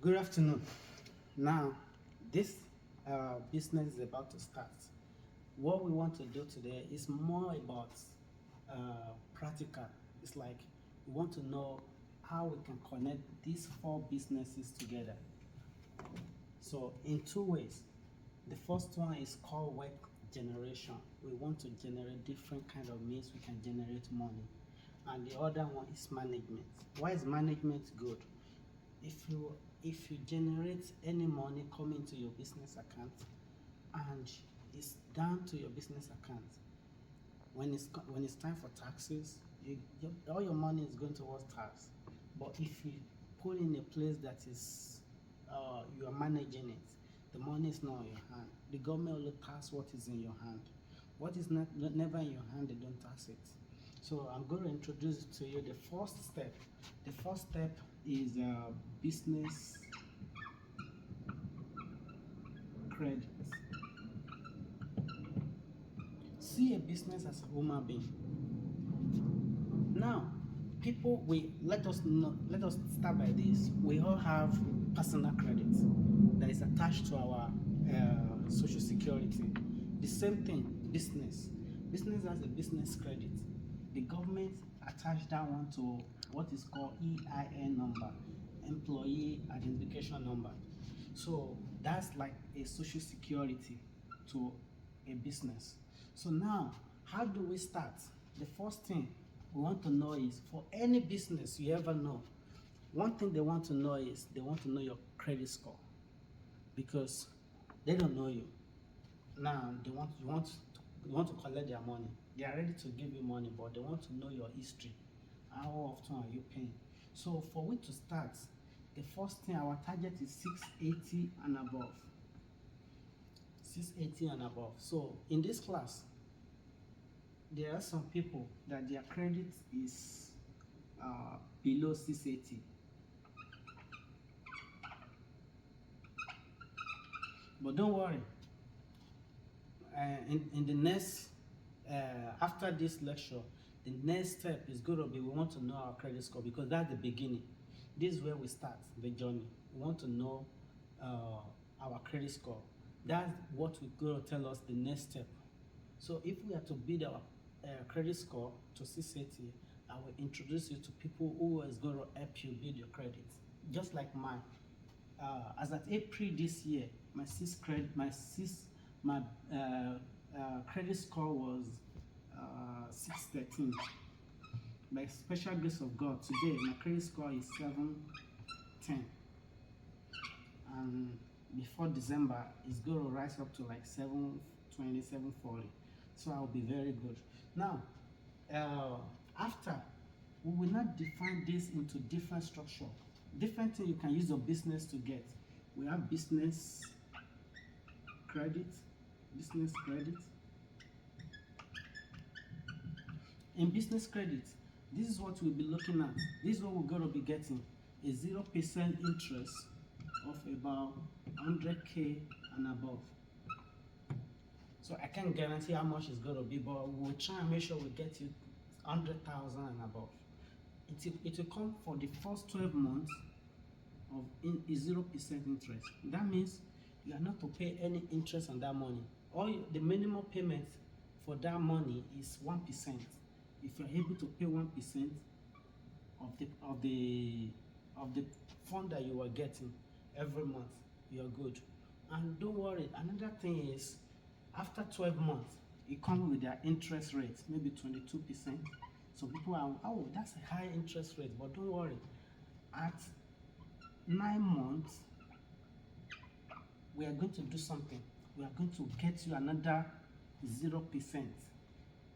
Good afternoon. Now, this business is about to start. What we want to do today is more about practical. It's like we want to know how we can connect these four businesses together. So, in two ways. The first one is called work generation. We want to generate different kind of means we can generate money. And the other one is management. Why is management good? If you generate any money coming to your business account and it's down to your business account, when it's time for taxes, all your money is going towards tax. But if you put in a place that is you are managing it, the money is not in your hand. The government only tax what is in your hand. What is never in your hand, they don't tax it. So I'm going to introduce to you the first step. The first step is business credit. See a business as a human being. Now, people, we let us know, let us start by this. We all have personal credit that is attached to our social security. The same thing, business. Business has a business credit. The government attached that one to what is called EIN number, employee identification number. So that's like a social security to a business. So now, how do we start? The first thing we want to know is, for any business you ever know, one thing they want to know is they want to know your credit score, because they don't know you. Now you want to collect their money. They are ready to give you money, but they want to know your history. How often are you paying? So for we to start, the first thing, our target is 680 and above. 680 and above. So in this class, there are some people that their credit is below 680. But don't worry. In the next, after this lecture, the next step is going to be, we want to know our credit score, because that's the beginning. This is where we start the journey. We want to know our credit score. That's what we're going to tell us the next step. So if we are to build our credit score to 680, I will introduce you to people who is going to help you build your credit. Just like mine. As at April this year, my credit score was 613. By special grace of God, today my credit score is 710, and before December it's going to rise up to like 720, 740. So I'll be very good. Now, after, we will not define this into different structure, different thing you can use your business to get. We have business credit. Business credit. In business credit, this is what we'll be looking at. This is what we're going to be getting: a 0% interest of about 100K and above. So I can't guarantee how much it's going to be, but we'll try and make sure we get you 100,000 and above. It will come for the first 12 months of 0% interest. That means you are not to pay any interest on that money. The minimum payment for that money is 1%. If you're able to pay 1% of the fund that you are getting every month, you're good. And don't worry, another thing is, after 12 months, it comes with their interest rate, maybe 22%. So people are, oh, that's a high interest rate, but don't worry. At 9 months, we are going to do something. We are going to get you another 0%.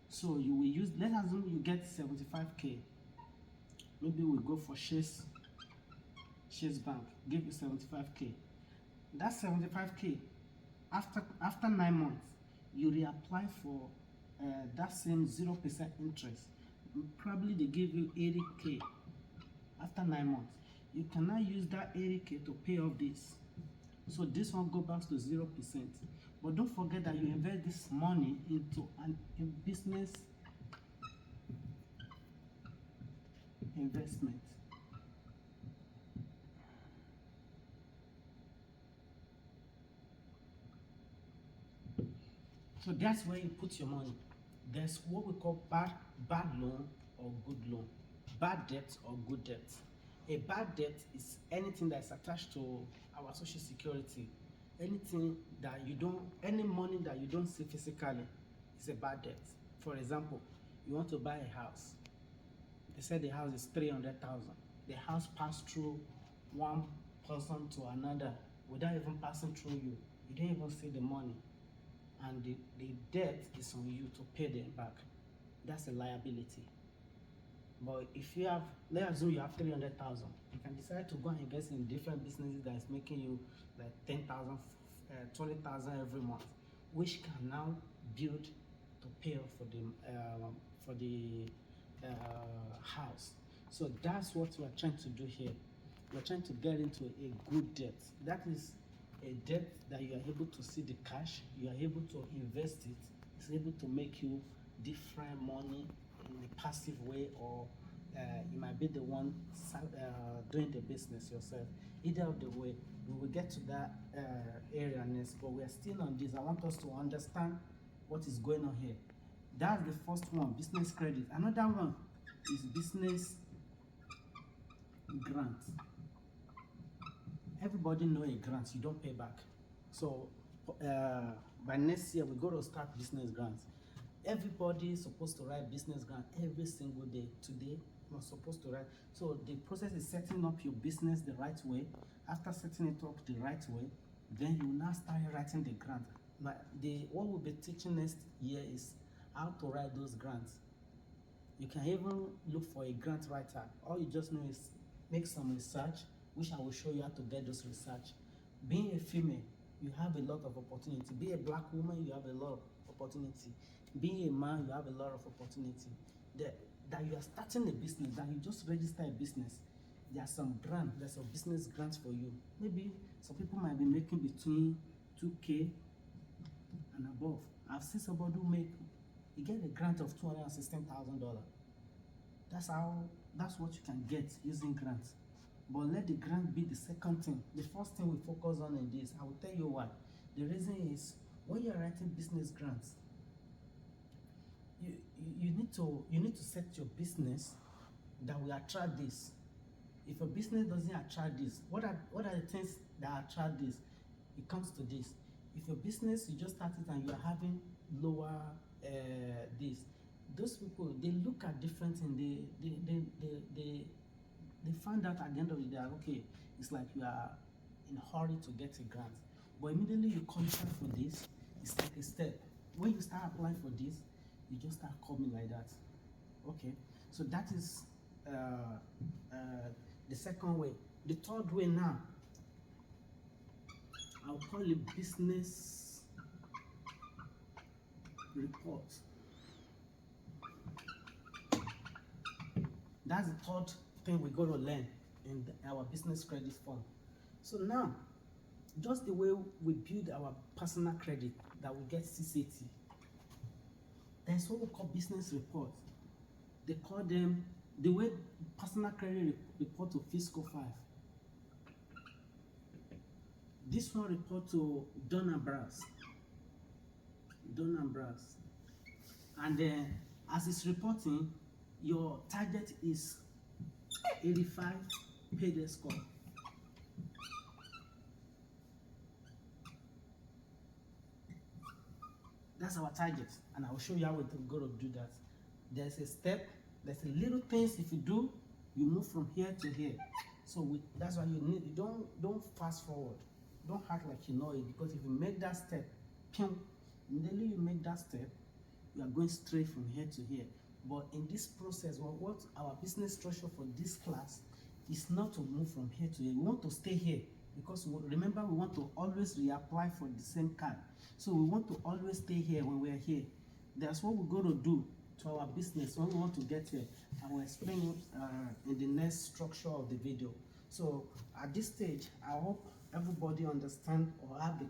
So you will use, let's assume you get 75K. Maybe we go for Chase Bank, give you 75K. That 75K, after 9 months, you reapply for that same 0% interest. Probably they give you 80K after 9 months. You cannot use that 80K to pay off this. So this one go back to 0%. But don't forget that you invest this money into a business investment. So that's where you put your money. There's what we call bad loan or good loan, bad debt or good debt. A bad debt is anything that is attached to our social security, anything that you don't, any money that you don't see physically is a bad debt. For example, you want to buy a house. They said the house is 300,000. The house passed through one person to another without even passing through you. You didn't even see the money, and the debt is on you to pay them back. That's a liability. But if you have, let's assume you have 300,000, you can decide to go and invest in different businesses that is making you like 10,000, 20,000 every month, which can now build to pay off for the house. So that's what we are trying to do here. We are trying to get into a good debt. That is a debt that you are able to see the cash, you are able to invest it, it's able to make you different money in a passive way, or you might be the one doing the business yourself. Either of the way, we will get to that area next, but we are still on this. I want us to understand what is going on here. That's the first one, business credit. Another one is business grant. Everybody know a grant you don't pay back. So by next year, we're going to start business grants. Everybody is supposed to write business grant every single day. Today, you're supposed to write. So the process is setting up your business the right way. After setting it up the right way, then you now start writing the grant. Now, what we'll be teaching next year is how to write those grants. You can even look for a grant writer. All you just know is make some research, which I will show you how to get those research. Being a female, you have a lot of opportunity. Be a black woman, you have a lot of opportunity. Being a man, you have a lot of opportunity. That you are starting a business, that you just register a business, there are some grants, there's some business grants for you. Maybe some people might be making between 2K and above. I've seen somebody who you get a grant of $216,000. That's what you can get using grants. But let the grant be the second thing. The first thing we focus on in this, I will tell you why. The reason is when you're writing business grants, you need to set your business that will attract this. If a business doesn't attract this, what are the things that attract this? It comes to this. If your business, you just start it and you are having lower this, those people, they look at different things. They find out at the end of the day, okay, it's like you are in a hurry to get a grant. But immediately you qualify for this, it's like a step. When you start applying for this, you just start coming like that. Okay, so that is the second way. The third way now, I'll call it business report. That's the third thing we're going to learn in our business credit form. So now, just the way we build our personal credit that we get CCT, there's what we call business report. They call them, the way personal credit report to Fiscal 5. This one report to Dun & Bradstreet. And then as it's reporting, your target is 85 payday score. That's our target, and I will show you how we're going to do that. There's a step, there's a little things. If you do, you move from here to here. So that's why you don't fast forward. Don't act like you know it, because if you make that step, immediately you make that step, you are going straight from here to here. But in this process, what our business structure for this class is not to move from here to here. We want to stay here, because remember, we want to always reapply for the same card. So we want to always stay here when we're here. That's what we're going to do to our business when we want to get here. I will explain it in the next structure of the video. So at this stage, I hope everybody understand or have the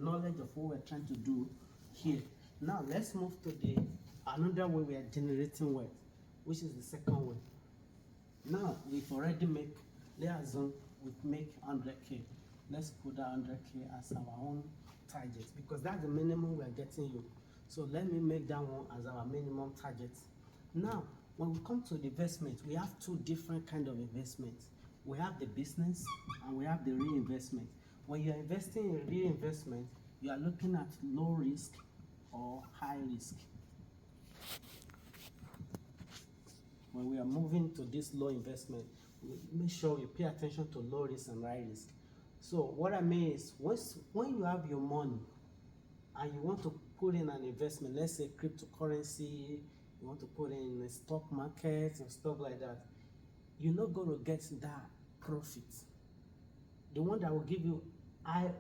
knowledge of what we're trying to do here. Now let's move to another way we are generating wealth, which is the second way. Now we've already let's assume we've make 100K. Let's put that 100K as our own target, because that's the minimum we are getting you. So let me make that one as our minimum target. Now, when we come to the investment, we have two different kind of investments. We have the business and we have the reinvestment. When you are investing in reinvestment, you are looking at low risk or high risk. When we are moving to this low investment, we make sure you pay attention to low risk and high risk. So what I mean is, when you have your money and you want to put in an investment, let's say cryptocurrency, you want to put in the stock market and stuff like that, you're not going to get that profit. The one that will give you high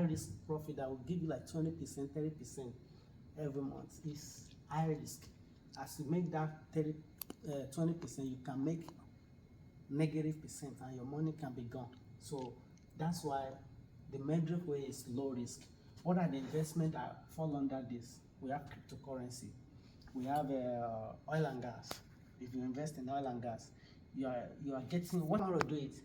risk profit, that will give you like 20%, 30% every month, is high risk. As you make that 20%, you can make negative percent and your money can be gone. So that's why the middle way is low risk. What are the investments that fall under this? We have cryptocurrency, we have oil and gas. If you invest in oil and gas, you are getting, what you want to do it,